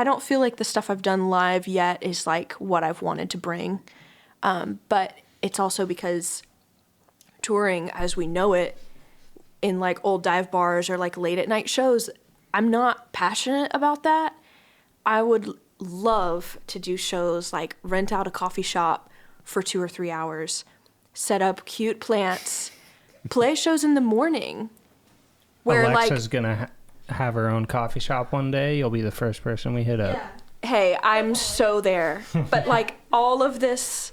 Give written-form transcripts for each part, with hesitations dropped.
don't feel like the stuff I've done live yet is like what I've wanted to bring. But it's also because touring as we know it in like old dive bars or like late at night shows, I'm not passionate about that. I would love to do shows like rent out a coffee shop for 2 or 3 hours, set up cute plants, play shows in the morning. Where Alexa's gonna have her own coffee shop one day. You'll be the first person we hit up. Hey, I'm so there. But like all of this,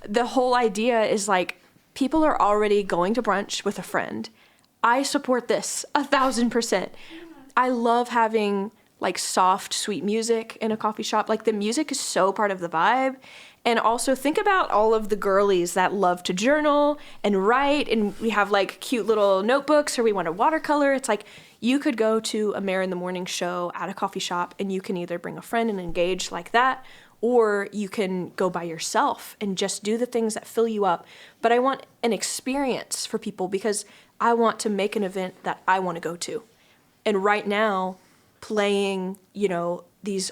the whole idea is like people are already going to brunch with a friend. I support this 1,000%. I love having like soft, sweet music in a coffee shop. Like the music is so part of the vibe. And also think about all of the girlies that love to journal and write, and we have like cute little notebooks or we want to watercolor. It's like you could go to a Mair in the Morning show at a coffee shop and you can either bring a friend and engage like that, or you can go by yourself and just do the things that fill you up. But I want an experience for people because I want to make an event that I want to go to. And right now, playing, these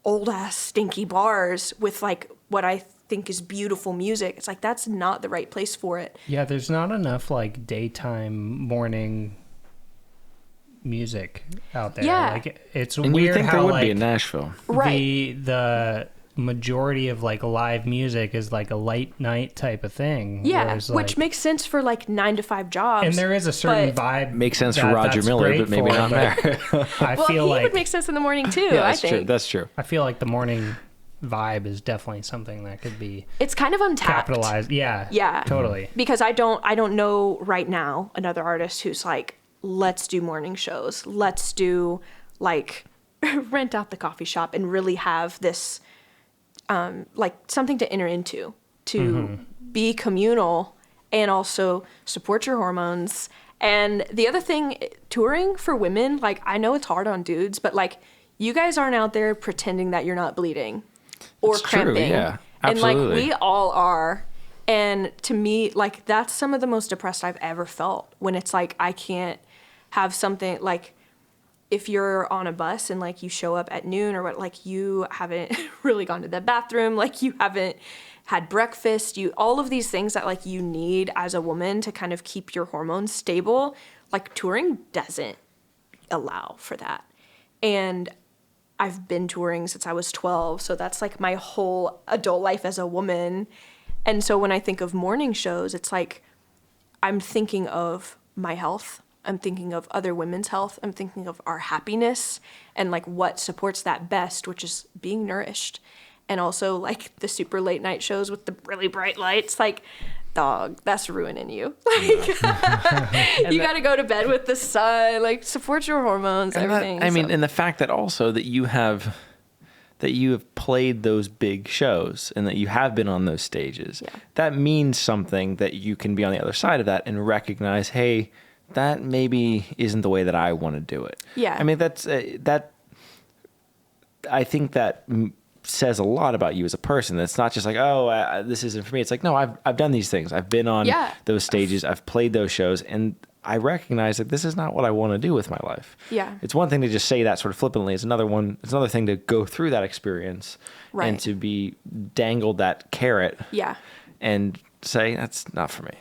old ass stinky bars with like what I think is beautiful music, it's like that's not the right place for it. Yeah, there's not enough like daytime morning music out there. Yeah. Like it's and weird you think how there would like be in Nashville. Right. The majority of like live music is like a late night type of thing. Yeah, whereas, which makes sense for like 9-to-5 jobs. and there is a certain but- vibe. Makes sense for Roger that's Miller, great but maybe for, not Mair. I well, feel he like would make sense in the morning too, Yeah, I that's think. true. That's true. I feel like the morning vibe is definitely something that could be It's kind of untapped. capitalized. Yeah. Yeah. Totally. Because I don't know right now another artist who's like, let's do morning shows. Let's do like rent out the coffee shop and really have this like something to enter into, to be communal and also support your hormones. And the other thing, touring for women, like I know it's hard on dudes, but like you guys aren't out there pretending that you're not bleeding or It's true, cramping. yeah, And like absolutely. we all are. And to me, like that's some of the most depressed I've ever felt, when it's like I can't have something like, if you're on a bus and like you show up at noon or what, like you haven't really gone to the bathroom, like you haven't had breakfast, all of these things that like you need as a woman to kind of keep your hormones stable, like touring doesn't allow for that. And I've been touring since I was 12, so that's like my whole adult life as a woman. And so when I think of morning shows, it's like I'm thinking of my health. I'm thinking of other women's health. I'm thinking of our happiness and like what supports that best, which is being nourished. And also like the super late night shows with the really bright lights, like dog, that's ruining you. Like you got to go to bed with the sun, like support your hormones, everything. And the fact that also that you have played those big shows and that you have been on those stages, that means something, that you can be on the other side of that and recognize, hey, that maybe isn't the way that I want to do it. Yeah. I mean, that's I think that says a lot about you as a person. That's not just like, this isn't for me. It's like, no, I've done these things. I've been on those stages. I've played those shows, and I recognize that this is not what I want to do with my life. Yeah. It's one thing to just say that sort of flippantly. It's another thing to go through that experience and to be dangled that carrot. Yeah. And say, that's not for me.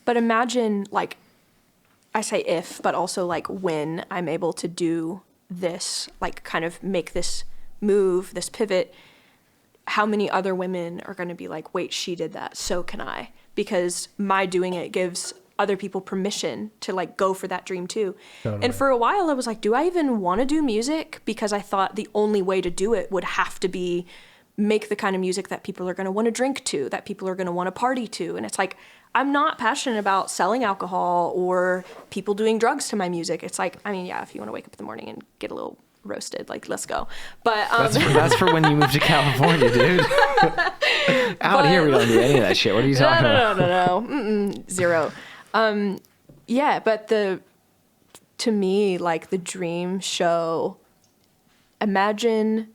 But imagine, like, I say if, but also like when I'm able to do this, like kind of make this move, this pivot, how many other women are going to be like, wait, she did that, so can I? Because my doing it gives other people permission to like go for that dream too. Totally. And for a while I was like, do I even want to do music? Because I thought the only way to do it would have to be make the kind of music that people are going to want to drink to, that people are going to want to party to. And it's like, I'm not passionate about selling alcohol or people doing drugs to my music. It's like, I mean, yeah, if you want to wake up in the morning and get a little roasted, like, let's go. But that's for when you move to California, dude. Out here, we don't do any of that shit. What are you talking about? No. Zero. Yeah, but to me, like the dream show, imagine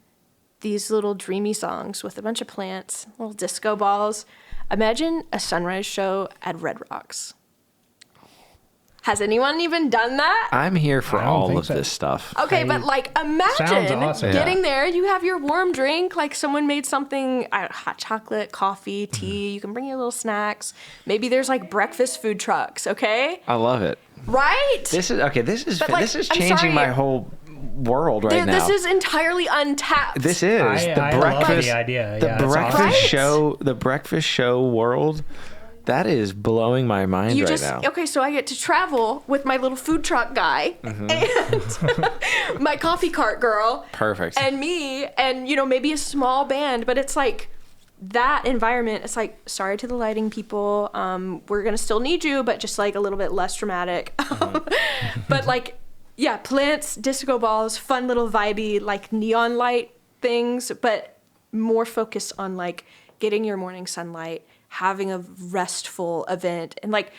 these little dreamy songs with a bunch of plants, little disco balls. Imagine a sunrise show at Red Rocks. Has anyone even done that? I'm here for I don't all think of so. this stuff. Okay, but like imagine Sounds awesome. getting there, you have your warm drink, like someone made something, hot chocolate, coffee, tea, you can bring your little snacks. Maybe there's like breakfast food trucks, okay? I love it. Right? This is But, like, this is I'm changing sorry. my whole world right now. This is entirely untapped. This is I love the idea. The Yeah, that's breakfast awesome. Right? show. The breakfast show world. That is blowing my mind You right just now. okay, so I get to travel with my little food truck guy and my coffee cart girl. Perfect. And me and maybe a small band, but it's like that environment. It's like, sorry to the lighting people. We're gonna still need you, but just like a little bit less dramatic. But like, yeah, plants, disco balls, fun little vibey like neon light things, but more focused on like getting your morning sunlight, having a restful event, and like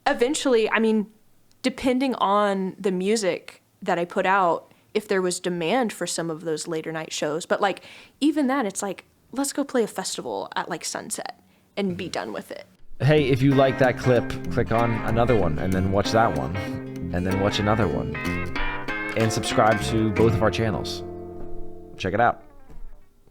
eventually, I mean, depending on the music that I put out, if there was demand for some of those later night shows, but like even that, it's like, let's go play a festival at like sunset and be done with it. Hey, if you like that clip, click on another one and then watch that one and then watch another one and subscribe to both of our channels. Check it out.